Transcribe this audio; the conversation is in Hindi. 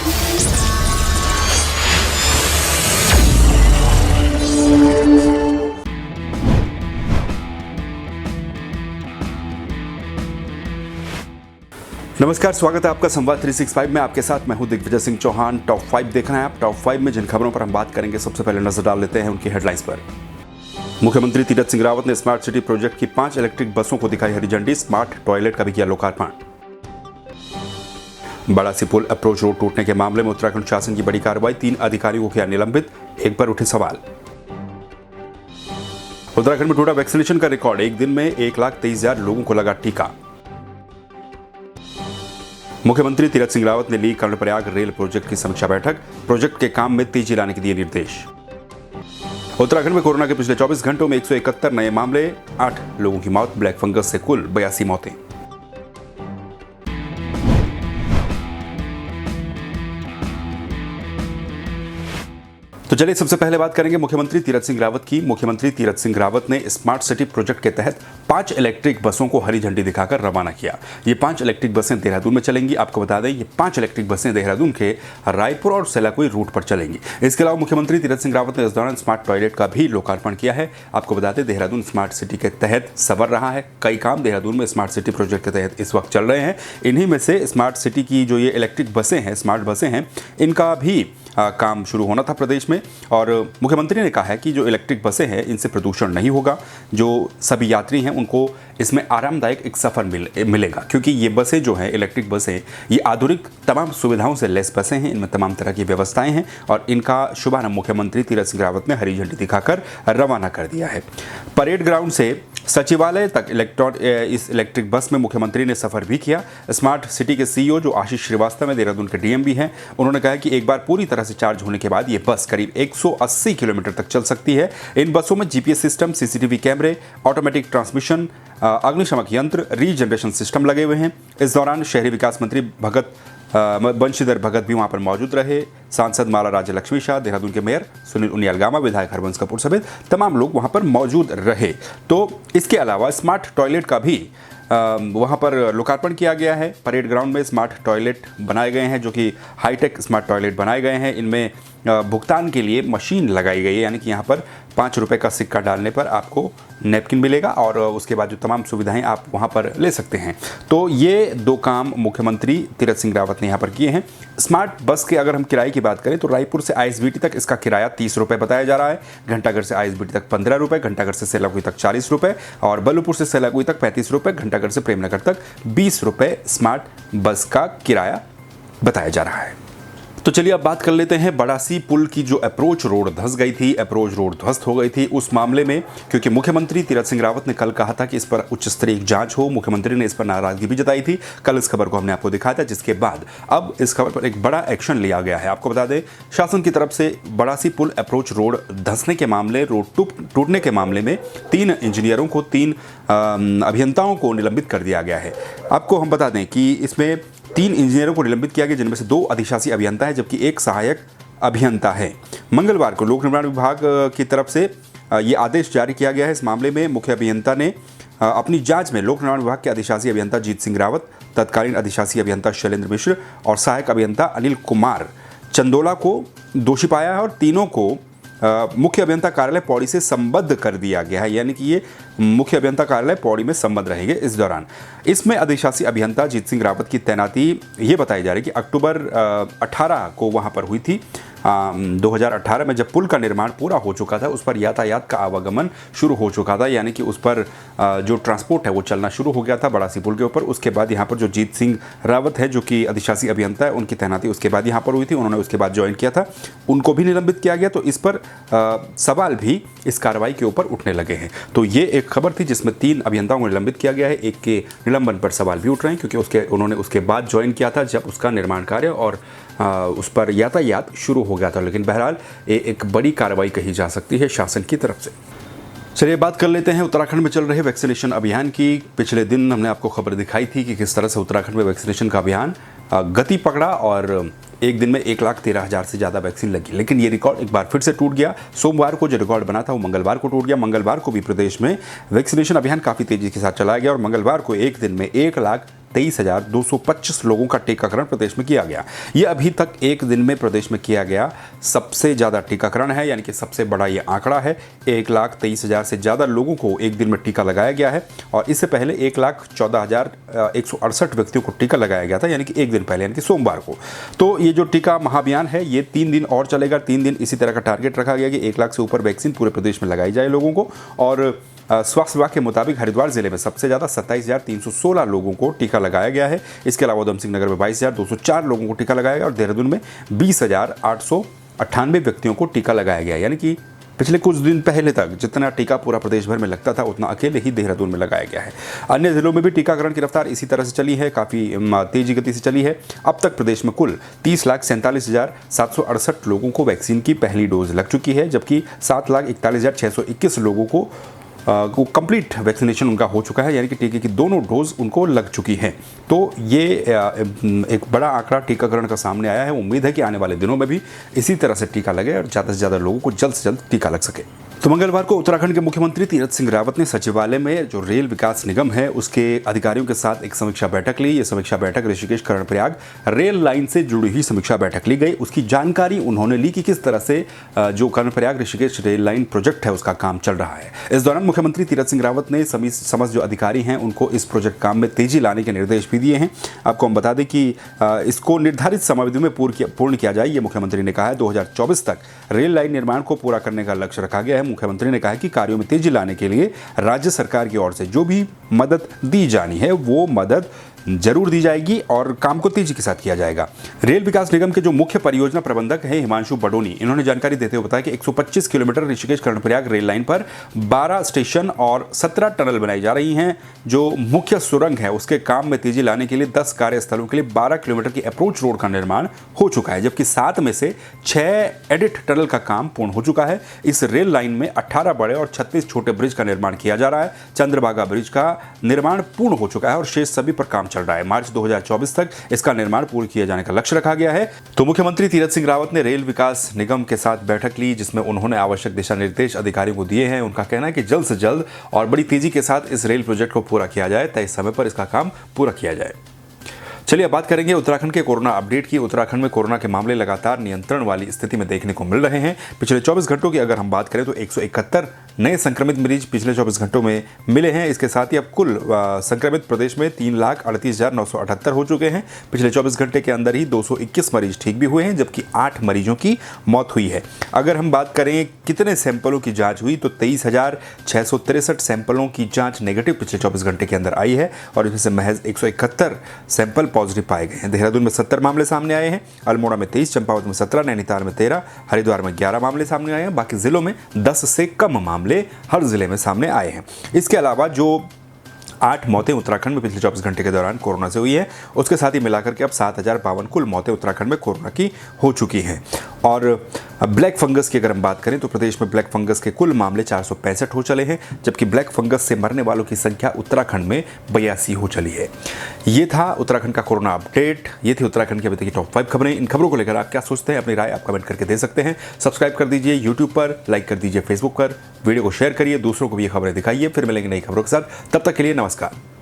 नमस्कार, स्वागत है आपका संवाद 365 में। आपके साथ मैं हूं दिग्विजय सिंह चौहान। टॉप 5 देख रहे हैं आप। टॉप 5 में जिन खबरों पर हम बात करेंगे, सबसे पहले नजर डाल लेते हैं उनकी हेडलाइंस पर। मुख्यमंत्री तीरथ सिंह रावत ने स्मार्ट सिटी प्रोजेक्ट की 5 इलेक्ट्रिक बसों को दिखाई हरी झंडी। स्मार्ट टॉयलेट का भी किया लोकार्पण। बड़ासी पुल अप्रोच रोड टूटने के मामले में उत्तराखंड शासन की बड़ी कार्रवाई। 3 अधिकारियों को किया निलंबित, एक पर उठे सवाल। उत्तराखंड में टूटा वैक्सीनेशन का रिकॉर्ड। एक दिन में 1,23,000 लोगों को लगा टीका। मुख्यमंत्री तीरथ सिंह रावत ने ली कर्णप्रयाग रेल प्रोजेक्ट की समीक्षा बैठक। प्रोजेक्ट के काम में तेजी लाने के दिए निर्देश। उत्तराखंड में कोरोना के पिछले 24 घंटों में 171 नए मामले, 8 लोगों की मौत। ब्लैक फंगस से कुल 82 मौतें। तो चलिए सबसे पहले बात करेंगे मुख्यमंत्री तीरथ सिंह रावत की। मुख्यमंत्री तीरथ सिंह रावत ने स्मार्ट सिटी प्रोजेक्ट के तहत 5 इलेक्ट्रिक बसों को हरी झंडी दिखाकर रवाना किया। ये 5 इलेक्ट्रिक बसें देहरादून में चलेंगी। आपको बता दें, ये 5 इलेक्ट्रिक बसें देहरादून के रायपुर और सेलाकुई रूट पर चलेंगी। इसके अलावा मुख्यमंत्री तीरथ सिंह रावत ने इस दौरान स्मार्ट टॉयलेट का भी लोकार्पण किया है। आपको बता दें, देहरादून स्मार्ट सिटी के तहत संवर रहा है। कई काम देहरादून में स्मार्ट सिटी प्रोजेक्ट के तहत इस वक्त चल रहे हैं। इन्हीं में से स्मार्ट सिटी की जो ये इलेक्ट्रिक बसें हैं, स्मार्ट बसें हैं, इनका भी काम शुरू होना था प्रदेश में। और मुख्यमंत्री ने कहा है कि जो इलेक्ट्रिक बसें हैं, इनसे प्रदूषण नहीं होगा। जो सभी यात्री हैं उनको इसमें आरामदायक एक सफ़र मिलेगा, क्योंकि ये बसें जो हैं, इलेक्ट्रिक बसें, ये आधुनिक तमाम सुविधाओं से लैस बसें हैं। इनमें तमाम तरह की व्यवस्थाएं हैं और इनका शुभारंभ मुख्यमंत्री तीरथ सिंह रावत ने हरी झंडी दिखाकर रवाना कर दिया है। परेड ग्राउंड से सचिवालय तक इस इलेक्ट्रिक बस में मुख्यमंत्री ने सफ़र भी किया। स्मार्ट सिटी के सीईओ जो आशीष श्रीवास्तव में देहरादून के डीएम भी हैं, उन्होंने कहा कि एक बार पूरी तरह से चार्ज होने के बाद ये बस करीब 180 किलोमीटर तक चल सकती है। इन बसों में जीपीएस सिस्टम, सीसीटीवी कैमरे, ऑटोमेटिक ट्रांसमिशन, अग्निशमक यंत्र, रीजनरेशन सिस्टम लगे हुए हैं। इस दौरान शहरी विकास मंत्री बंशीधर भगत भी वहां पर मौजूद रहे। सांसद माला राज्य लक्ष्मी शाह, देहरादून के मेयर सुनील उनियाल गामा, विधायक हरबंस कपूर समेत तमाम लोग वहां पर मौजूद रहे। तो इसके अलावा स्मार्ट टॉयलेट का भी वहाँ पर लोकार्पण किया गया है। परेड ग्राउंड में स्मार्ट टॉयलेट बनाए गए हैं, जो कि हाईटेक स्मार्ट टॉयलेट बनाए गए हैं। इनमें भुगतान के लिए मशीन लगाई गई है, यानी कि यहाँ पर 5 रुपये का सिक्का डालने पर आपको नैपकिन मिलेगा और उसके बाद जो तमाम सुविधाएं आप वहाँ पर ले सकते हैं। तो ये 2 काम मुख्यमंत्री तीरथ सिंह रावत ने यहाँ पर किए हैं। स्मार्ट बस के अगर हम किराए की बात करें तो रायपुर से आईएसबीटी तक इसका किराया 30 रुपये बताया जा रहा है। घंटाघर से आईएसबीटी तक 15 रुपये, घंटाघर से सेलाकुई तक 40 रुपये और बलुपुर से सेलाकुई तक 35 रुपये, घंटाघर से प्रेमनगर तक 20 रुपये स्मार्ट बस का किराया बताया जा रहा है। तो चलिए अब बात कर लेते हैं बड़ासी पुल की। जो अप्रोच रोड धंस गई थी, अप्रोच रोड ध्वस्त हो गई थी, उस मामले में क्योंकि मुख्यमंत्री तीरथ सिंह रावत ने कल कहा था कि इस पर उच्च स्तरीय जांच हो। मुख्यमंत्री ने इस पर नाराजगी भी जताई थी। कल इस खबर को हमने आपको दिखाया था, जिसके बाद अब इस खबर पर एक बड़ा एक्शन लिया गया है। आपको बता दें, शासन की तरफ से बड़ासी पुल अप्रोच रोड धंसने के मामले, रोड टूटने के मामले में 3 इंजीनियरों को, 3 अभियंताओं को निलंबित कर दिया गया है। आपको हम बता दें कि इसमें 3 इंजीनियरों को निलंबित किया गया, जिनमें से 2 अधिशासी अभियंता है, जबकि 1 सहायक अभियंता है। मंगलवार को लोक निर्माण विभाग की तरफ से ये आदेश जारी किया गया है। इस मामले में मुख्य अभियंता ने अपनी जांच में लोक निर्माण विभाग के अधिशासी अभियंता जीत सिंह रावत, तत्कालीन अधिशासी अभियंता शैलेंद्र मिश्र और सहायक अभियंता अनिल कुमार चंदोला को दोषी पाया है और तीनों को मुख्य अभियंता कार्यालय पौड़ी से संबद्ध कर दिया गया है, यानी कि ये मुख्य अभियंता कार्यालय पौड़ी में संबद्ध रहेंगे इस दौरान। इसमें अधिशासी अभियंता जीत सिंह रावत की तैनाती ये बताई जा रही है कि अक्टूबर 18 को वहाँ पर हुई थी। 2018 में जब पुल का निर्माण पूरा हो चुका था, उस पर यातायात का आवागमन शुरू हो चुका था, यानी कि उस पर जो ट्रांसपोर्ट है वो चलना शुरू हो गया था बड़ासी पुल के ऊपर। उसके बाद यहाँ पर जो जीत सिंह रावत है, जो कि अधिशासी अभियंता है, उनकी तैनाती उसके बाद यहाँ पर हुई थी। उन्होंने उसके बाद ज्वाइन किया था, उनको भी निलंबित किया गया। तो इस पर सवाल भी इस कार्रवाई के ऊपर उठने लगे हैं। तो ये एक खबर थी जिसमें 3 अभियंताओं को निलंबित किया गया है। एक के निलंबन पर सवाल भी उठ रहे हैं, क्योंकि उन्होंने उसके बाद ज्वाइन किया था, जब उसका निर्माण कार्य और उस पर यातायात शुरू हो गया था। लेकिन बहरहाल ये एक बड़ी कार्रवाई कही जा सकती है शासन की तरफ से। चलिए बात कर लेते हैं उत्तराखंड में चल रहे वैक्सीनेशन अभियान की। पिछले दिन हमने आपको खबर दिखाई थी कि किस तरह से उत्तराखंड में वैक्सीनेशन का अभियान गति पकड़ा और एक दिन में 1,13,000 से ज़्यादा वैक्सीन लगी। लेकिन ये रिकॉर्ड एक बार फिर से टूट गया। सोमवार को जो रिकॉर्ड बना था वो मंगलवार को टूट गया। मंगलवार को भी प्रदेश में वैक्सीनेशन अभियान काफ़ी तेज़ी के साथ चलाया गया और मंगलवार को एक दिन में 23,225 लोगों का टीकाकरण प्रदेश में किया गया। ये अभी तक एक दिन में प्रदेश में किया गया सबसे ज़्यादा टीकाकरण है, यानी कि सबसे बड़ा ये आंकड़ा है। 1,23,000 से ज़्यादा लोगों को एक दिन में टीका लगाया गया है और इससे पहले 1,14,168 व्यक्तियों को टीका लगाया गया था, यानी कि एक दिन पहले, यानी कि सोमवार को। तो ये जो टीका महाअभियान है ये 3 दिन और चलेगा। 3 दिन इसी तरह का टारगेट रखा गया कि 1 लाख से ऊपर वैक्सीन पूरे प्रदेश में लगाई जाए लोगों को। और स्वास्थ्य विभाग के मुताबिक हरिद्वार जिले में सबसे ज़्यादा 27,316 लोगों को टीका लगाया गया है। इसके अलावा उधम सिंह नगर में 22,204 लोगों को टीका लगाया गया और देहरादून में 20,898 व्यक्तियों को टीका लगाया गया, यानी कि पिछले कुछ दिन पहले तक जितना टीका पूरा प्रदेश भर में लगता था उतना अकेले ही देहरादून में लगाया गया है। अन्य जिलों में भी टीकाकरण की रफ्तार इसी तरह से चली है, काफ़ी तेजी गति से चली है। अब तक प्रदेश में कुल 30,47,768 लोगों को वैक्सीन की पहली डोज लग चुकी है, जबकि 7,41,621 लोगों को कंप्लीट वैक्सीनेशन उनका हो चुका है, यानी कि टीके की दोनों डोज उनको लग चुकी हैं। तो ये एक बड़ा आंकड़ा टीकाकरण का सामने आया है। उम्मीद है कि आने वाले दिनों में भी इसी तरह से टीका लगे और ज़्यादा से ज़्यादा लोगों को जल्द से जल्द टीका लग सके। तो मंगलवार को उत्तराखंड के मुख्यमंत्री तीरथ सिंह रावत ने सचिवालय में जो रेल विकास निगम है उसके अधिकारियों के साथ एक समीक्षा बैठक ली। ये समीक्षा बैठक ऋषिकेश कर्णप्रयाग रेल लाइन से जुड़ी हुई समीक्षा बैठक ली गई। उसकी जानकारी उन्होंने ली कि किस तरह से जो Karnaprayag Rishikesh rail line project है उसका काम चल रहा है। इस दौरान मुख्यमंत्री तीरथ सिंह रावत ने समस्त जो अधिकारी हैं उनको इस प्रोजेक्ट काम में तेजी लाने के निर्देश भी दिए हैं। आपको हम बता दें कि इसको निर्धारित समयावधि में पूर्ण किया जाए, ये मुख्यमंत्री ने कहा है। 2024 तक रेल लाइन निर्माण को पूरा करने का लक्ष्य रखा गया है। मुख्यमंत्री ने कहा कि कार्यों में तेजी लाने के लिए राज्य सरकार की ओर से जो भी मदद दी जानी है वो मदद जरूर दी जाएगी और काम को तेजी के साथ किया जाएगा। रेल विकास निगम के जो मुख्य परियोजना प्रबंधक हैं हिमांशु बडोनी, इन्होंने जानकारी देते हुए बताया कि 125 kilometre Rishikesh Karnaprayag rail line पर 12 स्टेशन और 17 टनल बनाई जा रही हैं। जो मुख्य सुरंग है उसके काम में तेजी लाने के लिए 10 कार्यस्थलों के लिए 12 किलोमीटर की अप्रोच रोड का निर्माण हो चुका है, जबकि 7 में से 6 एडिट टनल का काम पूर्ण हो चुका है। इस रेल लाइन में 18 बड़े और 36 छोटे ब्रिज का निर्माण किया जा रहा है। चंद्रभागा ब्रिज का निर्माण पूर्ण हो चुका है और शेष सभी पर काम चल रहा है। मार्च 2024 तक इसका निर्माण पूर्ण किए जाने का लक्ष्य रखा गया है। तो मुख्यमंत्री तीरथ सिंह रावत ने रेल विकास निगम के साथ बैठक ली, जिसमें उन्होंने आवश्यक दिशा निर्देश अधिकारियों को दिए हैं। उनका कहना है कि जल्द से जल्द और बड़ी तेजी के साथ इस रेल प्रोजेक्ट को पूरा किया जाए, तय समय पर इसका काम पूरा किया जाए। चलिए अब बात करेंगे उत्तराखंड के कोरोना अपडेट की। उत्तराखंड में कोरोना के मामले लगातार नियंत्रण वाली स्थिति में देखने को मिल रहे हैं। पिछले 24 घंटों की अगर हम बात करें तो 171 नए संक्रमित मरीज पिछले 24 घंटों में मिले हैं। इसके साथ ही अब कुल संक्रमित प्रदेश में 3,38,978 हो चुके हैं। पिछले 24 घंटे के अंदर ही 221 मरीज ठीक भी हुए हैं, जबकि 8 मरीजों की मौत हुई है। अगर हम बात करें कितने सैंपलों की जाँच हुई तो 23,663 सैंपलों की जाँच नेगेटिव पिछले 24 घंटे के अंदर आई है और इसमें से महज 171 सैंपल पॉजिटिव पाए गए हैं। देहरादून में 70 मामले सामने आए हैं, अल्मोड़ा में 23, चंपावत में 17, नैनीताल में 13, हरिद्वार में 11 मामले सामने आए हैं। बाकी जिलों में 10 से कम मामले हर जिले में सामने आए हैं। इसके अलावा जो 8 मौतें उत्तराखंड में पिछले 24 घंटे के दौरान कोरोना से हुई है, उसके साथ ही मिलाकर के अब 7,052 कुल मौतें उत्तराखंड में कोरोना की हो चुकी हैं। और ब्लैक फंगस की अगर हम बात करें तो प्रदेश में ब्लैक फंगस के कुल मामले 465 हो चले हैं, जबकि ब्लैक फंगस से मरने वालों की संख्या उत्तराखंड में 82 हो चली है। ये था उत्तराखंड का कोरोना अपडेट। ये थी उत्तराखंड की अभी तक की टॉप 5 खबरें। इन खबरों को लेकर आप क्या सोचते हैं, अपनी राय आप कमेंट करके दे सकते हैं। सब्सक्राइब कर दीजिए यूट्यूब पर, लाइक कर दीजिए फेसबुक पर, वीडियो को शेयर करिए, दूसरों को भी ये खबरें दिखाइए। फिर मिलेंगे नई खबरों के साथ, तब तक के लिए नमस्कार।